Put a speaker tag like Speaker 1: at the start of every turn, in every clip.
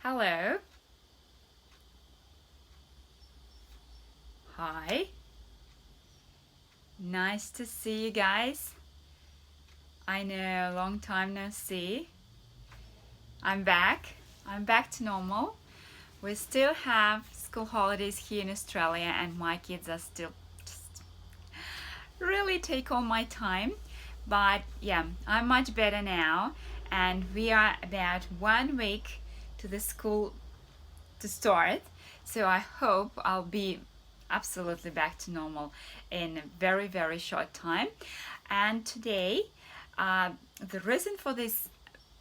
Speaker 1: Hello. Hi. Nice to see you guys. I know, long time no see. I'm back. I'm back to normal. We still have school holidays here in Australia, and my kids are still just really take all my time. But yeah, I'm much better now, and we are about 1 week to the school to start. So I hope I'll be absolutely back to normal in a very, very short time. And today, the reason for this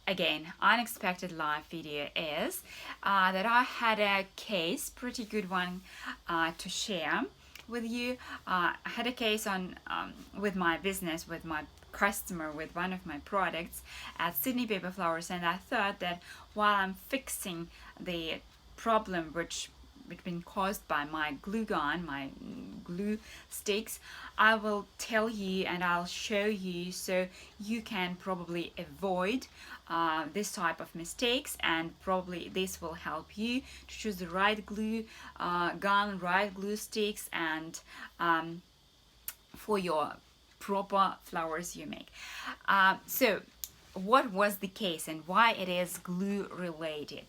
Speaker 1: again unexpected live video is that I had a case, pretty good one, to share with you. I had a case on with my business, with my customer, with one of my products at Sydney Paper Flowers, and I thought that while I'm fixing the problem which been caused by my glue gun, my glue sticks, I will tell you and I'll show you so you can probably avoid this type of mistakes, and probably this will help you to choose the right glue gun, right glue sticks, and for your proper flowers you make. So what was the case and why it is glue related?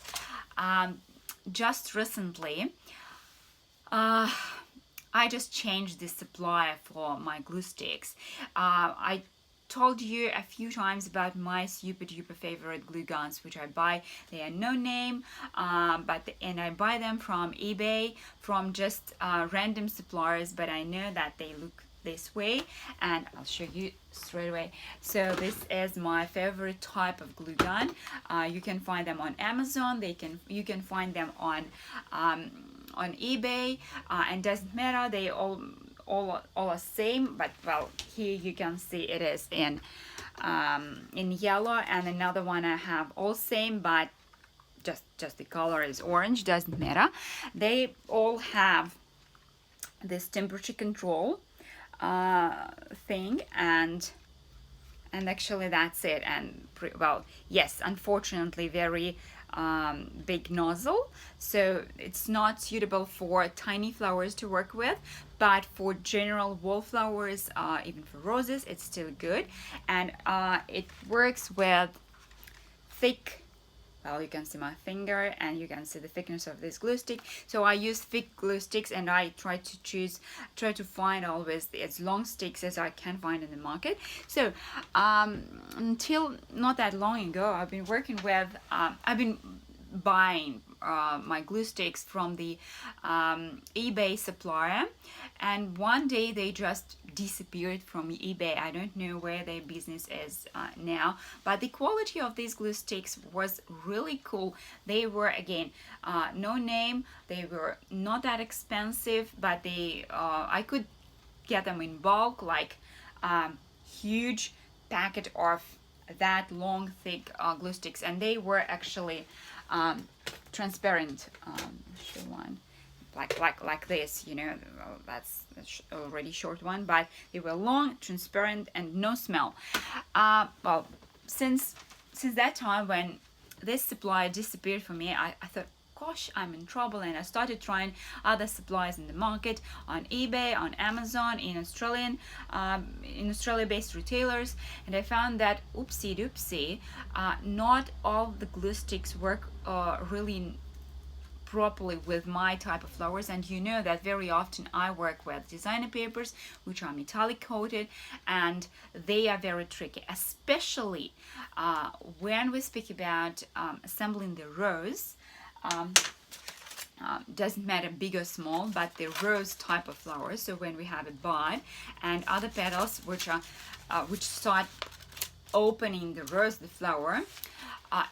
Speaker 1: Just recently, I just changed the supplier for my glue sticks. I told you a few times about my super duper favorite glue guns which I buy. They are no name, and I buy them from eBay, from just random suppliers, but I know that they look this way, and I'll show you straight away. So this is my favorite type of glue gun. You can find them on Amazon. You can find them on eBay, and doesn't matter. They all are same, but well, here you can see it is in yellow, and another one I have all same, but just the color is orange. Doesn't matter. They all have this temperature control thing, and actually that's it. And well, yes, unfortunately very big nozzle, so it's not suitable for tiny flowers to work with, but for general wallflowers, even for roses, it's still good. And it works with thick, well, you can see my finger and you can see the thickness of this glue stick. So I use thick glue sticks, and I try to find always as long sticks as I can find in the market. So until not that long ago, I've been working with I've been buying my glue sticks from the eBay supplier, and one day they just disappeared from eBay. I don't know where their business is now, but the quality of these glue sticks was really cool. They were, again, no name, they were not that expensive, but I could get them in bulk, like huge packet of that long thick glue sticks, and they were actually transparent. Show one like this, well, that's already short one, but they were long, transparent, and no smell. Well, since that time when this supply disappeared for me, I thought, gosh, I'm in trouble, and I started trying other supplies in the market, on eBay, on Amazon, in Australia-based retailers, and I found that oopsie doopsie, not all the glue sticks work really properly with my type of flowers. And you know that very often I work with designer papers which are metallic coated, and they are very tricky, especially when we speak about assembling the rose. Doesn't matter big or small, but the rose type of flowers. So when we have a bud and other petals which start opening the rose, the flower,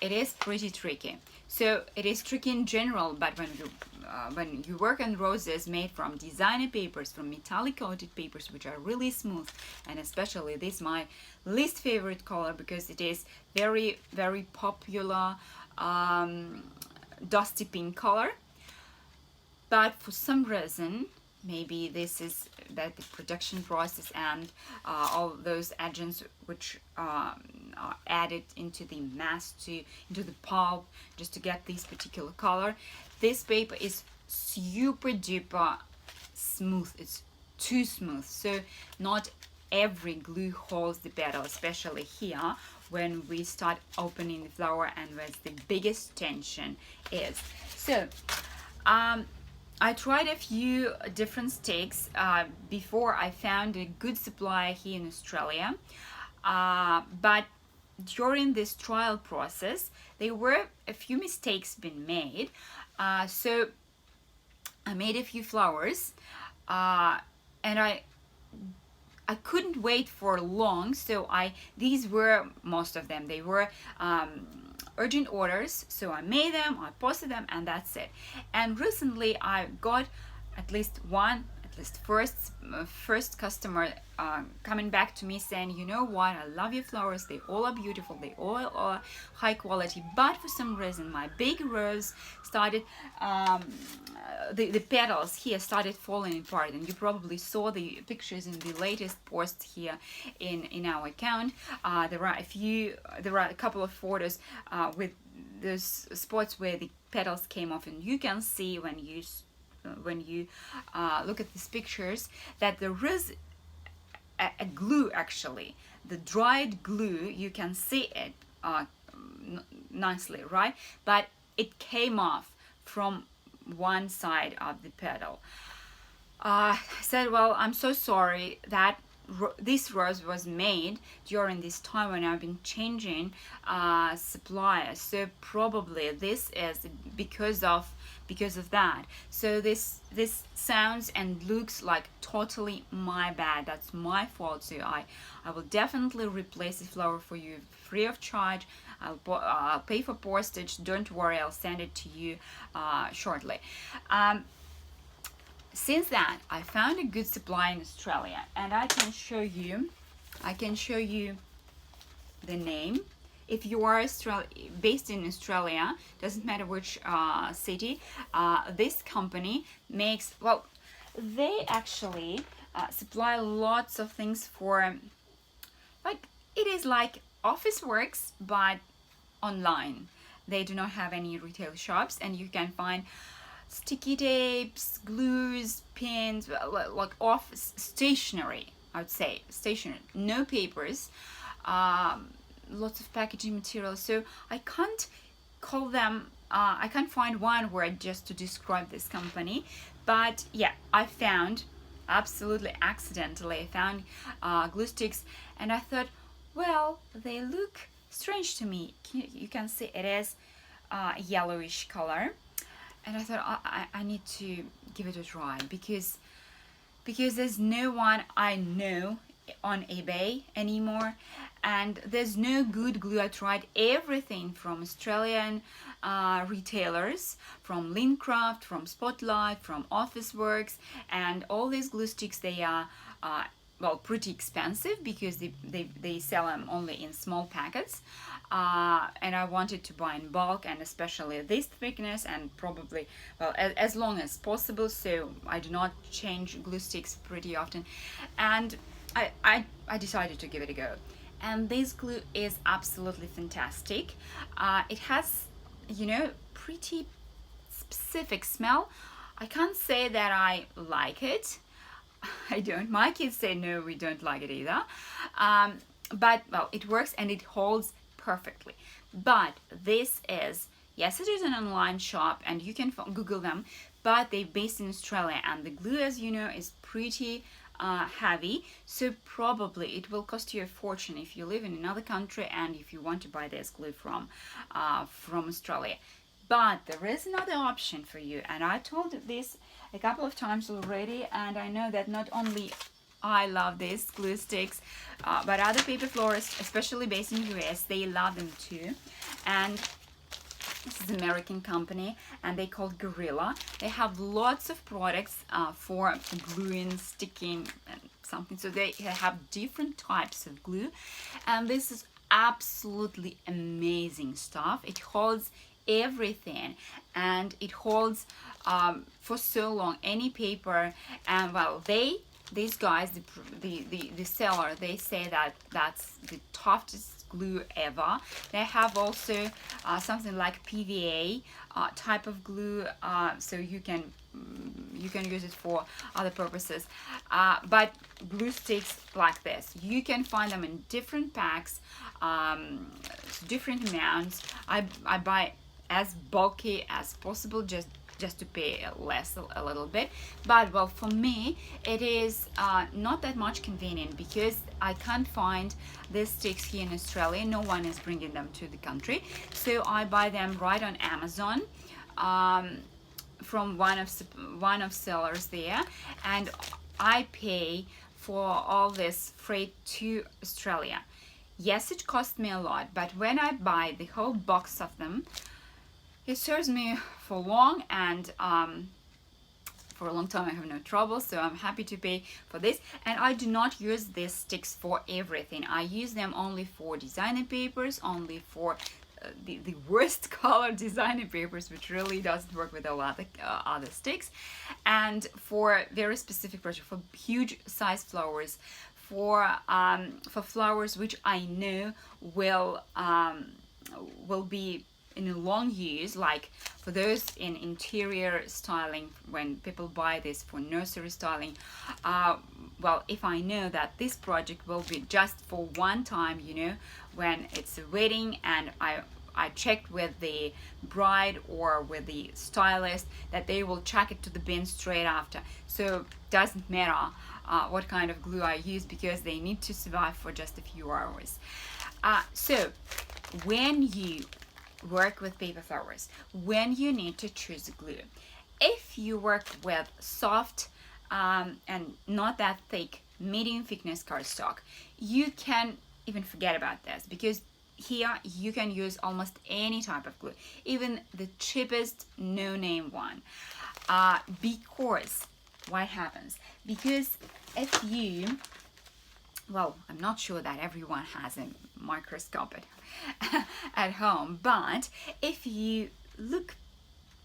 Speaker 1: it is pretty tricky. So it is tricky in general, but when you work on roses made from designer papers, from metallic coated papers, which are really smooth, and especially this my least favorite color because it is very, very popular dusty pink color, but for some reason, maybe this is that the production process and all those agents which add it into the mass into the pulp just to get this particular color. This paper is super duper smooth. It's too smooth, so not every glue holds the petal, especially here when we start opening the flower and where the biggest tension is. So I tried a few different sticks before I found a good supplier here in Australia, but during this trial process there were a few mistakes been made, so I made a few flowers, and I couldn't wait for long, so these were, most of them, they were urgent orders, so I made them, I posted them, and that's it. And recently I got at least first customer coming back to me saying, you know what, I love your flowers, they all are beautiful, they all are high quality, but for some reason my big rose started the petals here started falling apart, and you probably saw the pictures in the latest post here in our account. There are a couple of photos with those spots where the petals came off, and you can see when you look at these pictures that there is a glue, actually the dried glue, you can see it nicely, right? But it came off from one side of the petal. I said, well, I'm so sorry that this rose was made during this time when I've been changing suppliers, so probably this is because of that. So this sounds and looks like totally my bad, that's my fault. So I will definitely replace the flower for you free of charge. I'll pay for postage, don't worry, I'll send it to you shortly. Since that, I found a good supply in Australia, and I can show you the name. If you are based in Australia, doesn't matter which city, this company makes, well, they actually supply lots of things for, like, it is like Officeworks but online. They do not have any retail shops, and you can find sticky tapes, glues, pins, like office stationery, I would say stationery, no papers, lots of packaging materials. So I can't call them, I can't find one word just to describe this company, but yeah, I found, absolutely accidentally, I found glue sticks, and I thought, well, they look strange to me. You can see it is yellowish color, and I thought I need to give it a try because there's no one I know on eBay anymore, and there's no good glue. I tried everything from Australian retailers, from Lincraft, from Spotlight, from Officeworks, and all these glue sticks, they are well, pretty expensive because they sell them only in small packets, and I wanted to buy in bulk, and especially this thickness, and probably, well, as long as possible, so I do not change glue sticks pretty often, and I decided to give it a go. And this glue is absolutely fantastic. It has, you know, pretty specific smell. I can't say that I like it. I don't. My kids say no, we don't like it either. But, well, it works and it holds perfectly. But this is, yes, it is an online shop and you can Google them, but they're based in Australia, and the glue, as you know, is pretty heavy, so probably it will cost you a fortune if you live in another country and if you want to buy this glue from Australia. But there is another option for you, and I told this a couple of times already, and I know that not only I love these glue sticks, but other paper florists, especially based in the US, they love them too. And this is an American company, and they called Gorilla. They have lots of products for gluing, sticking, and something. So they have different types of glue, and this is absolutely amazing stuff. It holds everything, and it holds for so long any paper. And well, these guys, the seller, they say that that's the toughest glue ever. They have also something like PVA type of glue, so you can use it for other purposes, but glue sticks like this, you can find them in different packs, different amounts. I buy as bulky as possible, just to pay less a little bit. But well, for me it is not that much convenient, because I can't find these sticks here in Australia. No one is bringing them to the country, so I buy them right on Amazon, from one of sellers there, and I pay for all this freight to Australia. Yes, it cost me a lot, but when I buy the whole box of them, it serves me for long, and for a long time I have no trouble, so I'm happy to pay for this. And I do not use these sticks for everything. I use them only for designer papers, only for the worst color designer papers, which really doesn't work with a lot of other sticks, and for very specific projects, for huge size flowers, for flowers which I know will be in a long use, like for those in interior styling, when people buy this for nursery styling. Well, if I know that this project will be just for one time, when it's a wedding, and I checked with the bride or with the stylist that they will chuck it to the bin straight after, so doesn't matter what kind of glue I use, because they need to survive for just a few hours. So when you work with paper flowers, when you need to choose glue, if you work with soft and not that thick medium thickness cardstock, you can even forget about this, because here you can use almost any type of glue, even the cheapest no-name one, because what happens, because if you, well, I'm not sure that everyone has a microscope at home, but if you look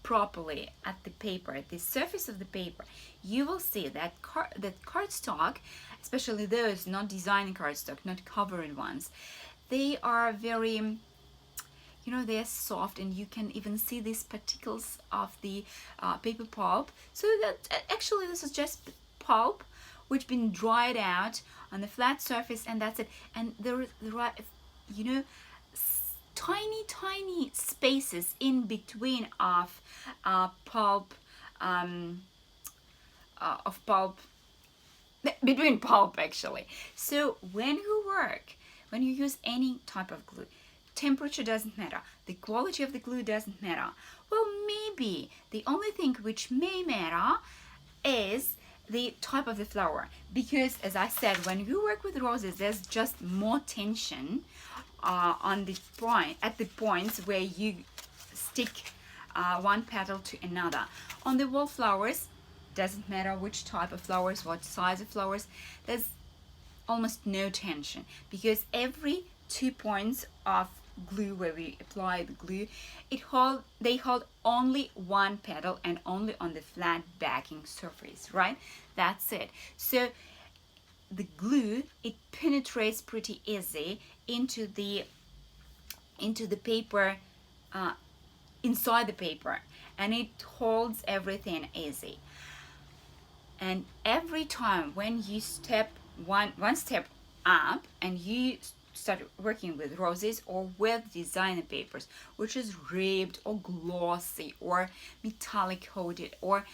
Speaker 1: properly at the paper, at the surface of the paper, you will see that that cardstock, especially those not designer cardstock, not covered ones, they are very, they're soft, and you can even see these particles of the paper pulp. So that actually this is just pulp which been dried out on the flat surface, and that's it. And there are, tiny spaces in between of pulp, between pulp actually. So when you use any type of glue, temperature doesn't matter, the quality of the glue doesn't matter. Well, maybe the only thing which may matter is the type of the flower, because as I said, when you work with roses, there's just more tension at the points where you stick one petal to another. On the wallflowers, doesn't matter which type of flowers, what size of flowers, there's almost no tension, because every 2 points of glue where we apply the glue, they hold only one petal, and only on the flat backing surface, right? That's it. So the glue, it penetrates pretty easy into the paper, inside the paper, and it holds everything easy. And every time when you step one step up and you start working with roses or with designer papers, which is ribbed or glossy or metallic coated, or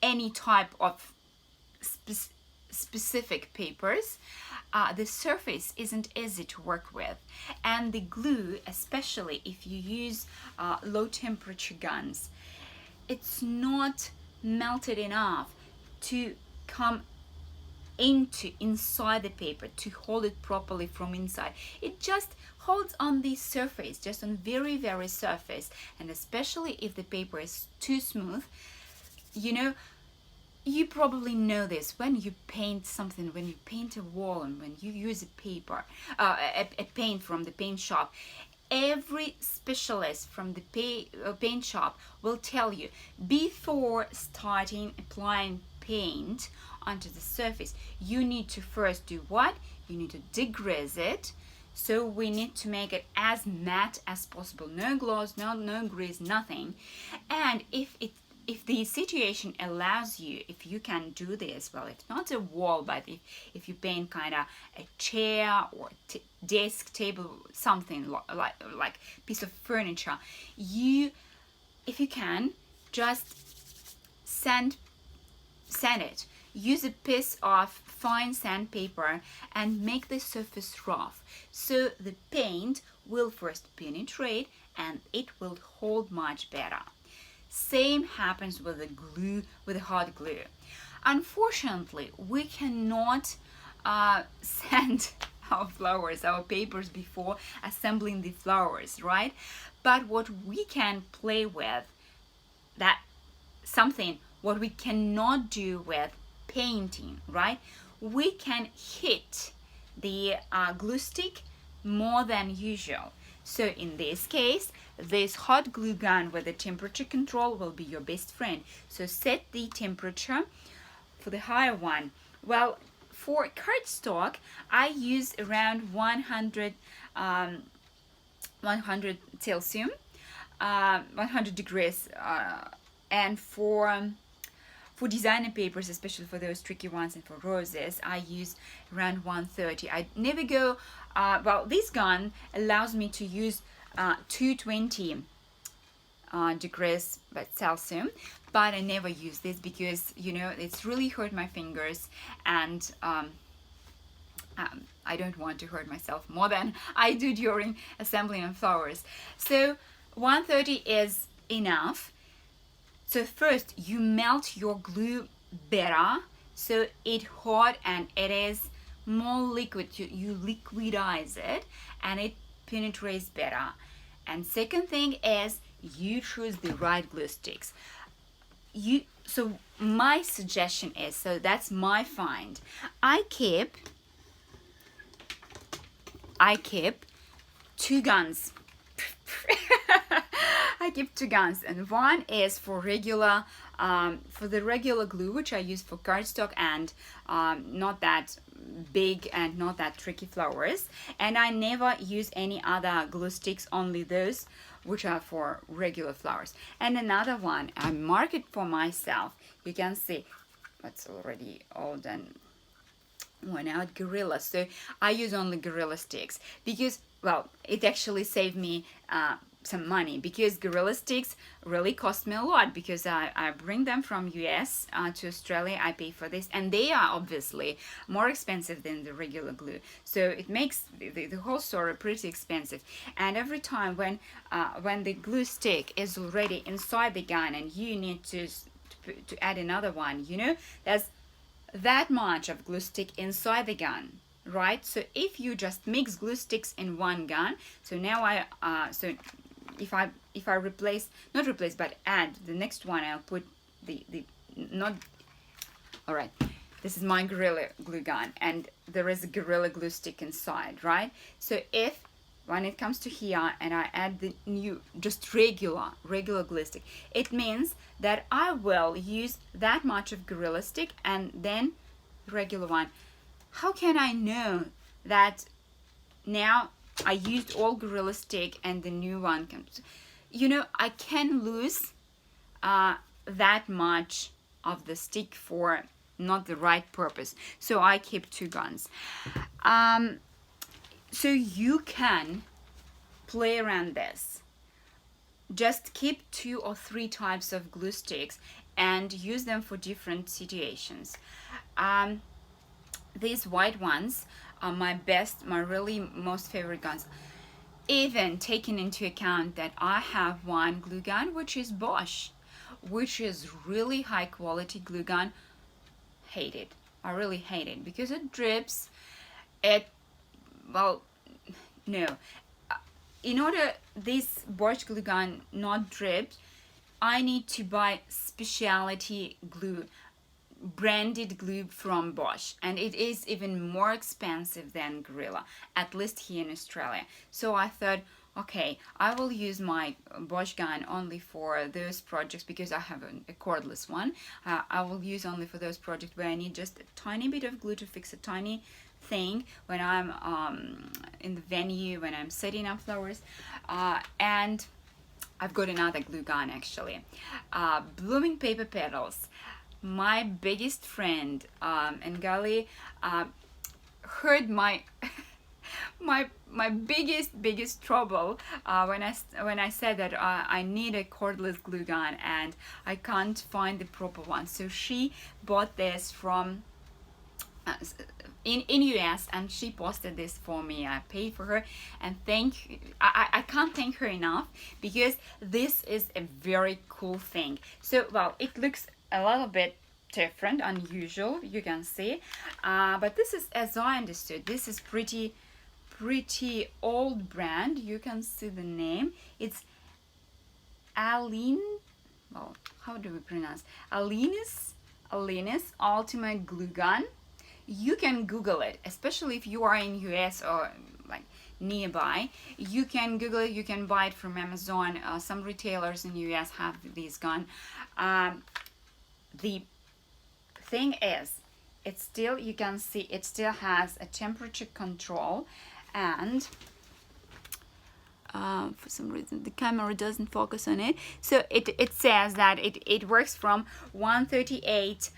Speaker 1: any type of specific papers, the surface isn't easy to work with, and the glue, especially if you use low temperature guns, it's not melted enough to come inside the paper to hold it properly from inside. It just holds on the surface, just on very surface, and especially if the paper is too smooth. You probably know this when you paint something, when you paint a wall, and when you use a paint from the paint shop. Every specialist from the paint shop will tell you, before starting applying paint onto the surface, you need to first do what? you need to degrease it. So we need to make it as matte as possible. No gloss, no grease, nothing. And if the situation allows you, if you can do this, well, if not a wall, but if you paint kind of a chair or desk, table, something like piece of furniture, if you can, just sand it. Use a piece of fine sandpaper and make the surface rough, so the paint will first penetrate and it will hold much better. Same happens with the glue, with the hot glue. Unfortunately, we cannot sand our flowers, our papers before assembling the flowers, right? But what we can play with, that something what we cannot do with painting, right? We can hit the glue stick more than usual. So in this case, this hot glue gun with the temperature control will be your best friend. So set the temperature for the higher one. Well, for cardstock, I use around 100 Celsius, 100 degrees, and for designer papers, especially for those tricky ones and for roses, I use around 130. I never go, well, this gun allows me to use 220 degrees Celsius, but I never use this because, you know, it's really hurt my fingers, and I don't want to hurt myself more than I do during assembling of flowers. So 130 is enough. So first you melt your glue better, so it hot and it is more liquid. You liquidize it and it penetrates better. And second thing is you choose the right glue sticks. So my suggestion is, so that's my find. I keep 2 guns. I keep 2 guns, and one is for regular, for the regular glue, which I use for cardstock and not that big and not that tricky flowers. And I never use any other glue sticks, only those which are for regular flowers. And another one, I mark it for myself. You can see it's already old and worn out, Gorilla. So I use only Gorilla sticks because, well, it actually saved me some money, because Gorilla sticks really cost me a lot, because I bring them from US to Australia. I pay for this, and they are obviously more expensive than the regular glue, so it makes the whole story pretty expensive. And every time when the glue stick is already inside the gun and you need to add another one, you know, there's that much of glue stick inside the gun, right? So if you just mix glue sticks in one gun, so now if I replace, not replace, but add the next one, I'll put the not, all right, this is my Gorilla glue gun, and there is a Gorilla glue stick inside, right? So if when it comes to here and I add the new, just regular glue stick, it means that I will use that much of Gorilla stick and then regular one. How can I know that now I used all Gorilla stick and the new one comes? You know, I can lose that much of the stick for not the right purpose. So I keep 2 guns. So you can play around this. Just keep 2 or 3 types of glue sticks and use them for different situations. These white ones are my really most favorite guns, even taking into account that I have one glue gun which is Bosch, which is really high quality glue gun. Hate it. I really hate it because it drips. Well, no. In order this Bosch glue gun not drip, I need to buy specialty glue, branded glue from Bosch, and it is even more expensive than Gorilla, at least here in Australia. So I thought, okay, I will use my Bosch gun only for those projects, because I have a cordless one. I will use only for those projects where I need just a tiny bit of glue to fix a tiny thing when I'm in the venue, when I'm setting up flowers. And I've got another glue gun actually. Blooming Paper Petals. My biggest friend and Gali heard my my biggest trouble when I said that I need a cordless glue gun and I can't find the proper one. So she bought this from in US, and she posted this for me. I paid for her, and I can't thank her enough, because this is a very cool thing. So well, it looks a little bit different, unusual, you can see, but this is, as I understood, this is pretty old brand. You can see the name. It's Aline, well, how do we pronounce Alinis Ultimate Glue Gun. You can Google it, especially if you are in US or like nearby. You can Google it. You can buy it from Amazon. Some retailers in US have these gun. The thing is, it still, you can see it still has a temperature control, and for some reason the camera doesn't focus on it. So it says that it works from 138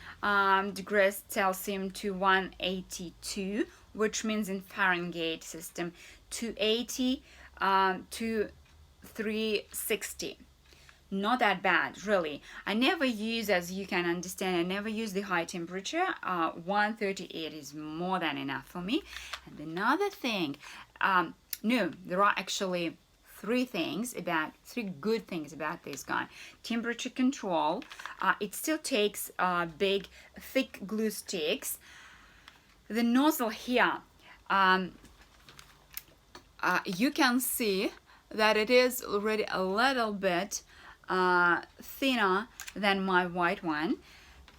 Speaker 1: degrees Celsius to 182, which means in Fahrenheit system, 280 to 360. Not that bad, really. I never use, as you can understand, I never use the high temperature. 138 is more than enough for me. And another thing, no, there are actually three good things about this gun. Temperature control. It still takes big, thick glue sticks. The nozzle here, you can see that it is already a little bit thinner than my white one,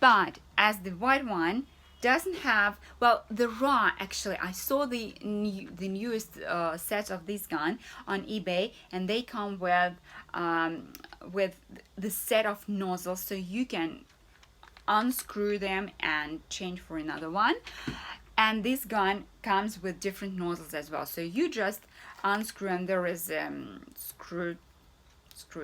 Speaker 1: but as the white one doesn't have, well, the raw, actually I saw the newest sets of this gun on eBay, and they come with the set of nozzles, so you can unscrew them and change for another one. And this gun comes with different nozzles as well, so you just unscrew, and there is screw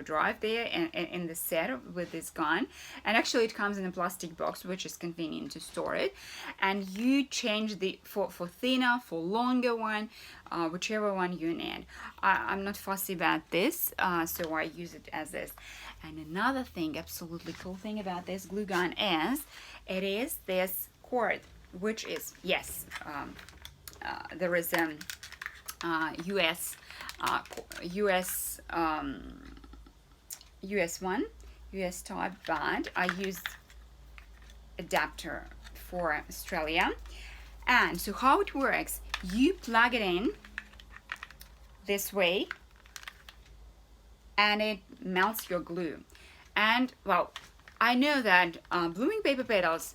Speaker 1: drive there in the set with this gun, and actually it comes in a plastic box, which is convenient to store it. And you change the for thinner, for longer one, whichever one you need. I'm not fussy about this, so I use it as this. And another thing, absolutely cool thing about this glue gun is it is this cord, which is, yes, there is US type, but I use adapter for Australia. And so how it works, you plug it in this way and it melts your glue. And well, I know that Blooming Paper Petals,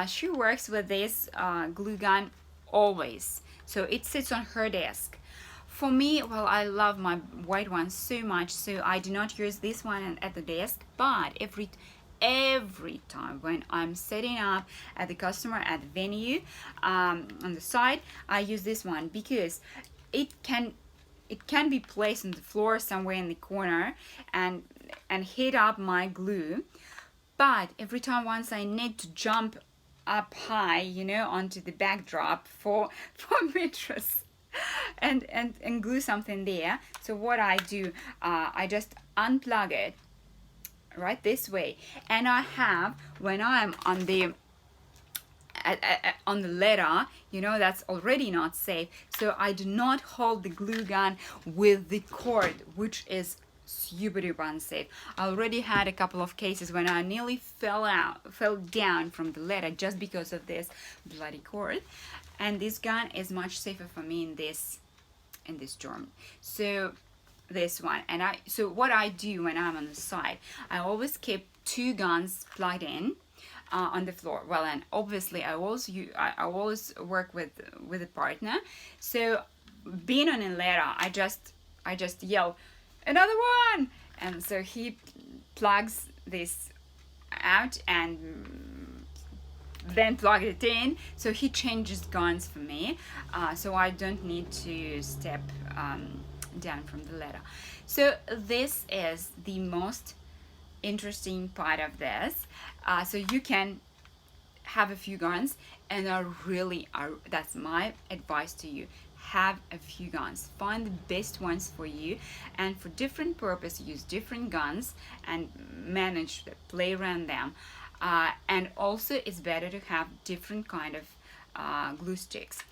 Speaker 1: she works with this glue gun always, so it sits on her desk. For me, well, I love my white one so much, so I do not use this one at the desk, but every time when I'm setting up at the customer at the venue, on the side, I use this one, because it can be placed on the floor somewhere in the corner and heat up my glue. But every time once I need to jump up high, you know, onto the backdrop for mattress and glue something there, so what I do, I just unplug it right this way, and I have, when I'm on the ladder, you know, that's already not safe, so I do not hold the glue gun with the cord, which is super duper unsafe. I already had a couple of cases when I nearly fell down from the ladder just because of this bloody cord. And this gun is much safer for me in this dorm. So this one, and so what I do when I'm on the side, I always keep two guns plugged in on the floor. Well, and obviously I always work with a partner. So being on a ladder, I just yell, "Another one!" And so he plugs this out and then plug it in. So he changes guns for me, so I don't need to step down from the ladder. So this is the most interesting part of this. So you can have a few guns, and that's my advice to you. Have a few guns, find the best ones for you, and for different purpose use different guns and manage to play around them. And also it's better to have different kind of glue sticks.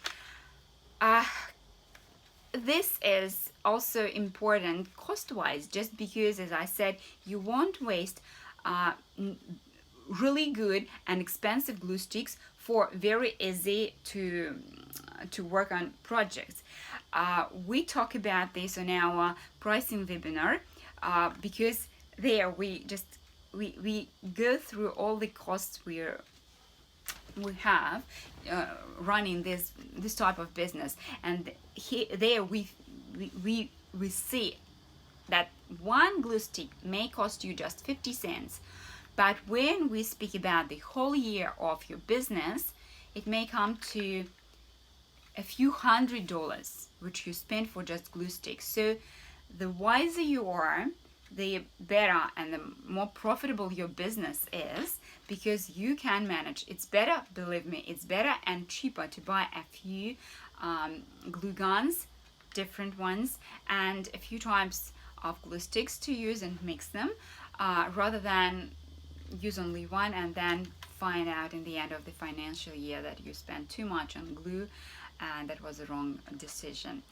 Speaker 1: This is also important cost-wise, just because, as I said, you won't waste really good and expensive glue sticks for very easy to work on projects. We talk about this on our pricing webinar, because there we go through all the costs we have running this type of business, and there we see that one glue stick may cost you just 50 cents, but when we speak about the whole year of your business, it may come to a few $100s which you spend for just glue sticks. So the wiser you are, the better and the more profitable your business is, because you can manage. It's better, believe me, it's better and cheaper to buy a few glue guns, different ones, and a few types of glue sticks to use and mix them, rather than use only one and then find out in the end of the financial year that you spent too much on glue and that was a wrong decision.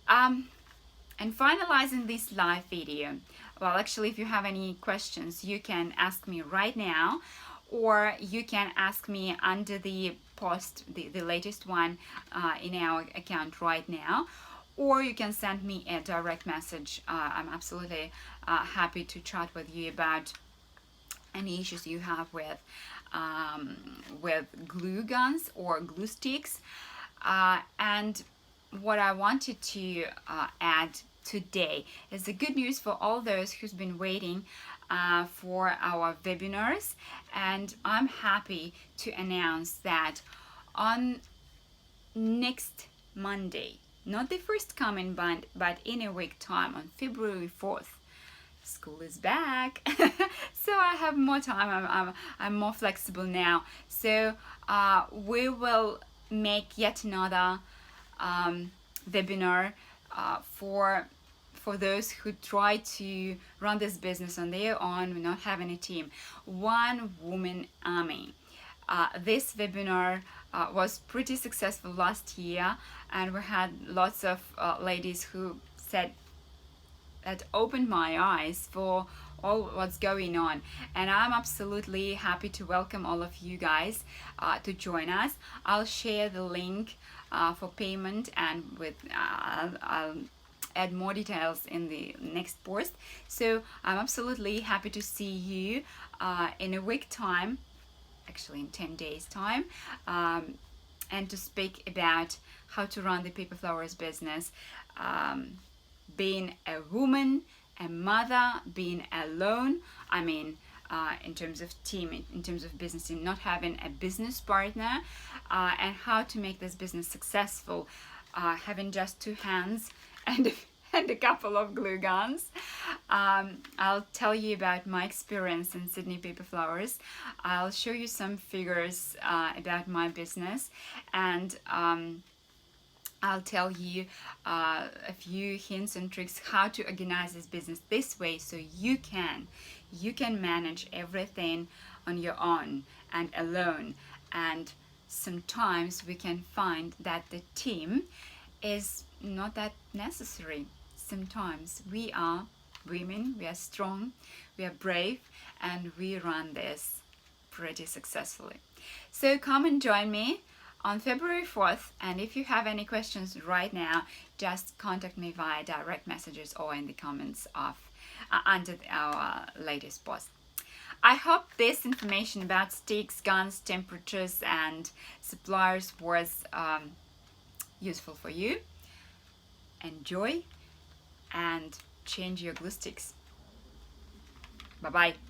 Speaker 1: And finalizing this live video, well, actually, if you have any questions, you can ask me right now, or you can ask me under the post, the latest one in our account right now, or you can send me a direct message. I'm absolutely happy to chat with you about any issues you have with glue guns or glue sticks. And what I wanted to add today is the good news for all those who's been waiting for our webinars, and I'm happy to announce that on next Monday, not the first coming but in a week time, on February 4th, school is back. So I have more time. I'm more flexible now, so we will make yet another webinar for those who try to run this business on their own, not having a team. One woman army. This webinar was pretty successful last year, and we had lots of ladies who said that opened my eyes for all what's going on, and I'm absolutely happy to welcome all of you guys to join us. I'll share the link for payment, and with I'll add more details in the next post. So I'm absolutely happy to see you in a week time, actually in 10 days time, and to speak about how to run the Paper Flowers business, being a woman, a mother, being alone. I mean, in terms of team, in terms of business team, not having a business partner, and how to make this business successful, having just two hands and a couple of glue guns. I'll tell you about my experience in Sydney Paper Flowers. I'll show you some figures about my business, and I'll tell you a few hints and tricks how to organize this business this way, so you can manage everything on your own and alone. And sometimes we can find that the team is not that necessary. Sometimes we are women, we are strong, we are brave, and we run this pretty successfully. So come and join me on February 4th, and if you have any questions right now, just contact me via direct messages or in the comments of under our latest post. I hope this information about sticks, guns, temperatures, and suppliers was useful for you. Enjoy and change your glue sticks. Bye bye.